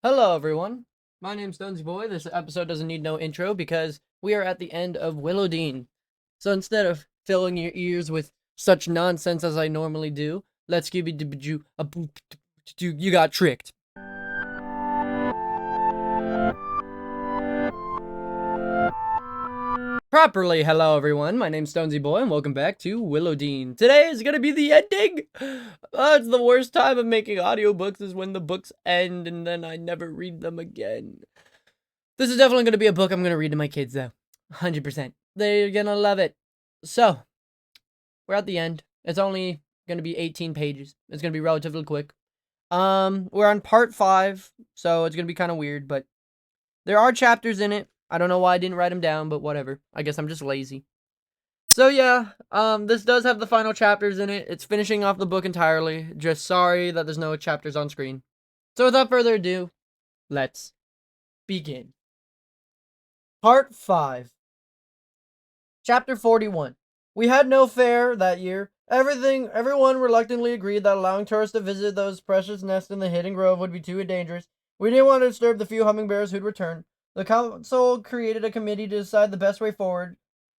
Hello, everyone. My name's Stonesy Boy. This episode doesn't need no intro because we are at the end of WIllodeen. So instead of filling your ears with such nonsense as I normally do, let's give you a boop. You got tricked. Properly, hello everyone. My name's Stonesy Boy, and welcome back to WIllodeen. Today is gonna be the ending. It's the worst time of making audiobooks is when the books end and then I never read them again. This is definitely gonna be a book I'm gonna read to my kids, though. 100%. They're gonna love it. So, we're at the end. It's only gonna be 18 pages. It's gonna be relatively quick. We're on part 5, so it's gonna be kind of weird, but there are chapters in it. I don't know why I didn't write them down, but whatever. I guess I'm just lazy. So yeah, this does have the final chapters in it. It's finishing off the book entirely. Just sorry that there's no chapters on screen. So without further ado, let's begin. Part 5. Chapter 41. We had no fair that year. Everyone reluctantly agreed that allowing tourists to visit those precious nests in the hidden grove would be too dangerous. We didn't want to disturb the few hummingbirds who'd return. The council created a committee to decide the best way forward.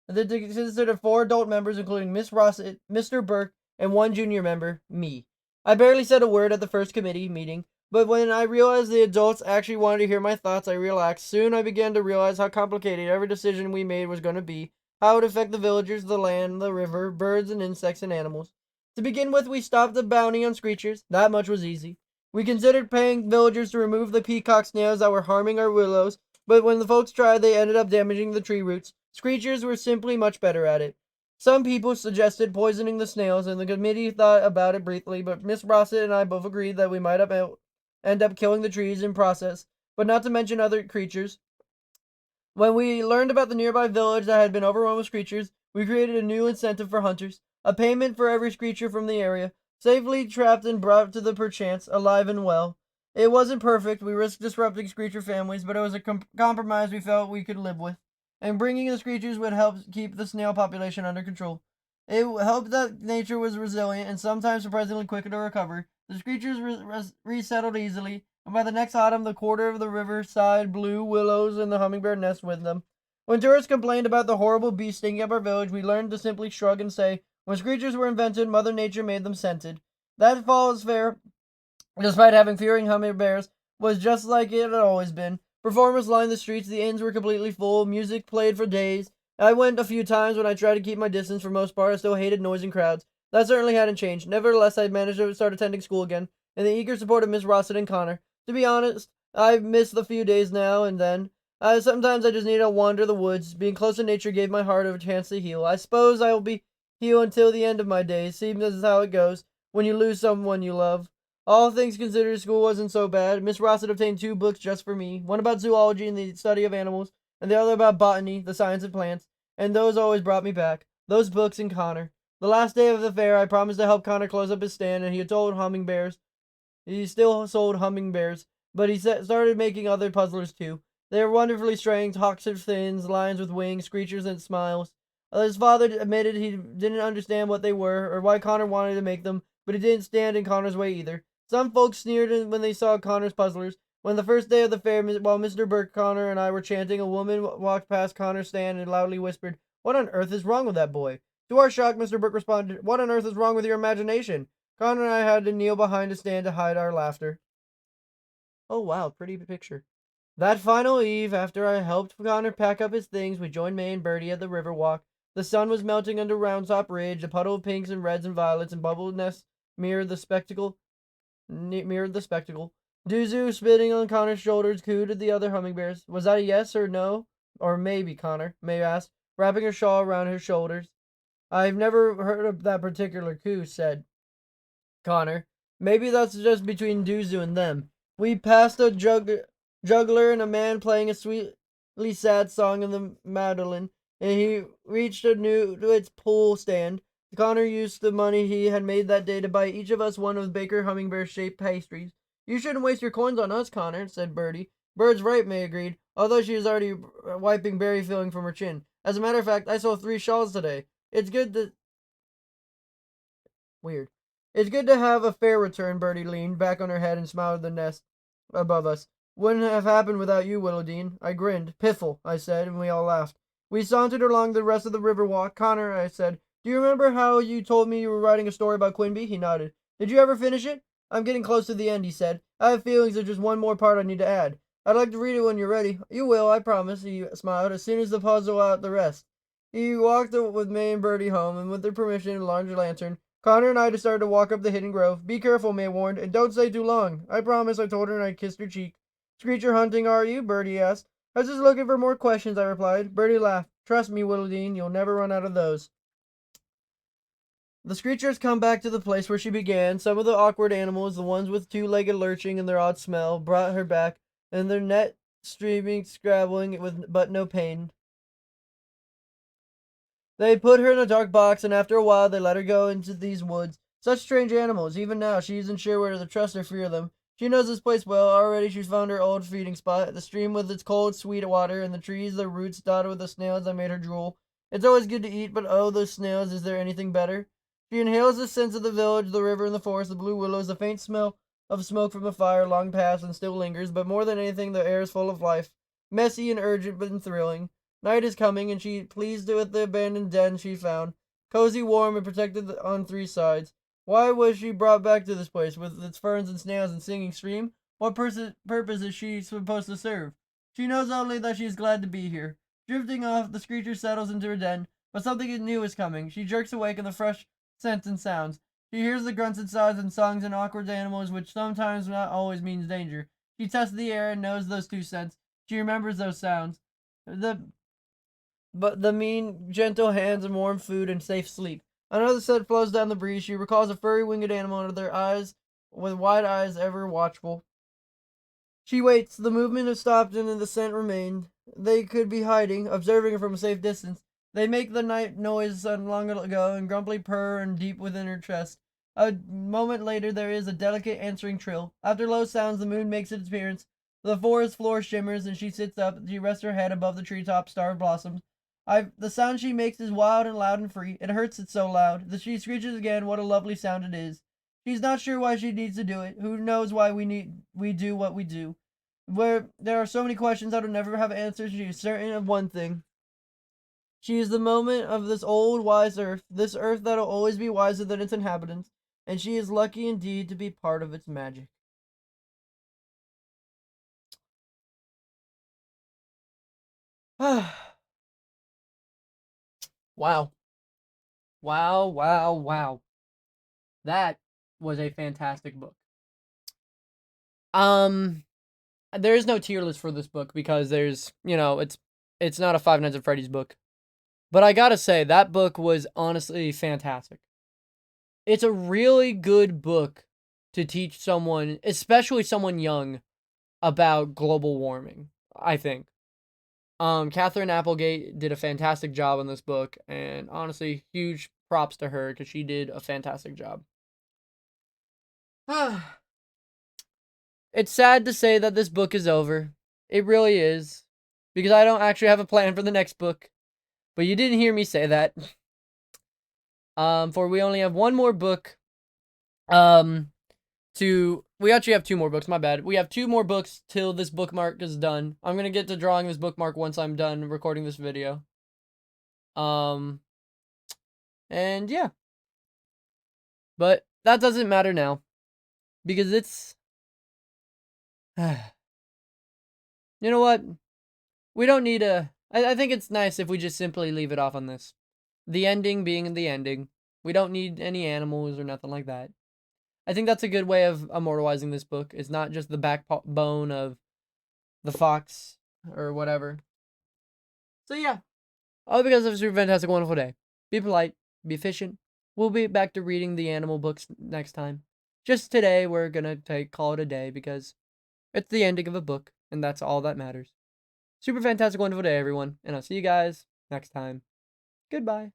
They consisted of 4 adult members, including Miss Rossett, Mr. Burke, and 1 junior member, me. I barely said a word at the first committee meeting, but when I realized the adults actually wanted to hear my thoughts, I relaxed. Soon I began to realize how complicated every decision we made was going to be, how it would affect the villagers, the land, the river, birds and insects and animals. To begin with, we stopped the bounty on screechers. That much was easy. We considered paying villagers to remove the peacock snails that were harming our willows, but when the folks tried, they ended up damaging the tree roots. Screechers were simply much better at it. Some people suggested poisoning the snails, and the committee thought about it briefly, but Miss Rossett and I both agreed that we might end up killing the trees in process, but not to mention other creatures. When we learned about the nearby village that had been overrun with screechers, we created a new incentive for hunters, a payment for every screecher from the area, safely trapped and brought to the perchance, alive and well. It wasn't perfect, we risked disrupting screecher families, but it was a compromise we felt we could live with. And bringing the screechers would help keep the snail population under control. It helped that nature was resilient and sometimes surprisingly quicker to recover. The screechers resettled easily, and by the next autumn the quarter of the riverside blew willows and the hummingbird nest with them. When tourists complained about the horrible beast stinking up our village, we learned to simply shrug and say, when screechers were invented, Mother Nature made them scented. That false fair, despite having fearing hummingbirds, was just like it had always been. Performers lined the streets, the inns were completely full, music played for days. I went a few times when I tried to keep my distance. For most part, I still hated noise and crowds. That certainly hadn't changed. Nevertheless, I managed to start attending school again, in the eager support of Miss Rossett and Connor. To be honest, I've missed the few days now and then. Sometimes I just need to wander the woods. Being close to nature gave my heart a chance to heal. I suppose I will be healed until the end of my days. Seems as how it goes when you lose someone you love. All things considered, school wasn't so bad. Miss Rossett obtained 2 books just for me. One about zoology and the study of animals, and the other about botany, the science of plants. And those always brought me back. Those books and Connor. The last day of the fair, I promised to help Connor close up his stand, and he had told hummingbirds. He still sold hummingbirds, but he started making other puzzlers too. They were wonderfully strange, hawks with fins, lions with wings, screechers and smiles. His father admitted he didn't understand what they were, or why Connor wanted to make them, but it didn't stand in Connor's way either. Some folks sneered when they saw Connor's puzzlers. When the first day of the fair, while Mr. Burke, Connor, and I were chanting, a woman walked past Connor's stand and loudly whispered, "What on earth is wrong with that boy?" To our shock, Mr. Burke responded, "What on earth is wrong with your imagination?" Connor and I had to kneel behind a stand to hide our laughter. Oh wow, pretty picture. That final eve, after I helped Connor pack up his things, we joined May and Bertie at the river walk. The sun was melting under Round Top Ridge. A puddle of pinks and reds and violets and bubble nests mirrored the spectacle. Duzu, spitting on Connor's shoulders, cooed at the other hummingbirds. Was that a yes or no? Or maybe, Connor, May asked, wrapping her shawl around her shoulders. I've never heard of that particular coo, said Connor. Maybe that's just between Duzu and them. We passed a juggler and a man playing a sweetly sad song in the mandolin, and he reached to its pool stand. Connor used the money he had made that day to buy each of us one of Baker Hummingbird-shaped pastries. You shouldn't waste your coins on us, Connor, said Bertie. Bird's right, May agreed, although she was already wiping berry filling from her chin. As a matter of fact, I sold 3 shawls today. It's good to... Weird. It's good to have a fair return, Bertie leaned back on her head and smiled at the nest above us. Wouldn't have happened without you, WIllodeen. I grinned. Piffle, I said, and we all laughed. We sauntered along the rest of the river walk. Connor, I said, do you remember how you told me you were writing a story about Quimby? He nodded. Did you ever finish it? I'm getting close to the end, he said. I have feelings there's just one more part I need to add. I'd like to read it when you're ready. You will, I promise, he smiled, as soon as the puzzle out the rest. He walked with May and Bertie home, and with their permission and a large lantern, Connor and I decided to walk up the hidden grove. Be careful, May warned, and don't stay too long. I promise, I told her, and I kissed her cheek. Screecher hunting, are you? Bertie asked. I was just looking for more questions, I replied. Bertie laughed. Trust me, WIllodeen, you'll never run out of those. The Screechers come back to the place where she began. Some of the awkward animals, the ones with two-legged lurching and their odd smell, brought her back, and their net streaming, scrabbling but no pain. They put her in a dark box, and after a while they let her go into these woods. Such strange animals. Even now, she isn't sure whether to trust or fear them. She knows this place well. Already she's found her old feeding spot, the stream with its cold, sweet water, and the trees, their roots dotted with the snails that made her drool. It's always good to eat, but oh, those snails, is there anything better? She inhales the scents of the village, the river, and the forest, the blue willows, the faint smell of smoke from the fire, long past and still lingers, but more than anything, the air is full of life, messy and urgent, but thrilling. Night is coming, and she pleased with the abandoned den she found, cozy, warm, and protected on three sides. Why was she brought back to this place, with its ferns and snails and singing stream? What purpose is she supposed to serve? She knows only that she is glad to be here. Drifting off, the Screecher settles into her den, but something new is coming. She jerks awake in the fresh scents and sounds. She hears the grunts and sighs and songs and awkward animals, which sometimes not always means danger. She tests the air and knows those two scents. She remembers those sounds. But the mean, gentle hands and warm food and safe sleep. Another scent flows down the breeze. She recalls a furry winged animal under their eyes, with wide eyes ever watchful. She waits. The movement has stopped and the scent remained. They could be hiding, observing her from a safe distance. They make the night noise long ago and grumbly purr and deep within her chest. A moment later, there is a delicate answering trill. After low sounds, the moon makes its appearance. The forest floor shimmers, and she sits up. She rests her head above the treetop star of blossoms. The sound she makes is wild and loud and free. It hurts, it's so loud. She screeches again. What a lovely sound it is. She's not sure why she needs to do it. Who knows why we do what we do? Where there are so many questions that will never have answers, she is certain of one thing. She is the moment of this old wise earth, this earth that'll always be wiser than its inhabitants, and she is lucky indeed to be part of its magic. Wow. Wow, wow, wow. That was a fantastic book. There is no tier list for this book because there's, it's not a Five Nights at Freddy's book. But I gotta say, that book was honestly fantastic. It's a really good book to teach someone, especially someone young, about global warming, I think. Catherine Applegate did a fantastic job on this book, and honestly, huge props to her because she did a fantastic job. It's sad to say that this book is over. It really is. Because I don't actually have a plan for the next book. But you didn't hear me say that. For we only have one more book. We actually have two more books, my bad. We have two more books till this bookmark is done. I'm gonna get to drawing this bookmark once I'm done recording this video. And yeah. But that doesn't matter now. Because it's... You know what? We don't need a... I think it's nice if we just simply leave it off on this. The ending being the ending. We don't need any animals or nothing like that. I think that's a good way of immortalizing this book. It's not just the backbone of the fox or whatever. So yeah. All because of a super fantastic, wonderful day. Be polite. Be efficient. We'll be back to reading the animal books next time. Just today, we're gonna call it a day because it's the ending of a book, and that's all that matters. Super fantastic, wonderful day, everyone. And I'll see you guys next time. Goodbye.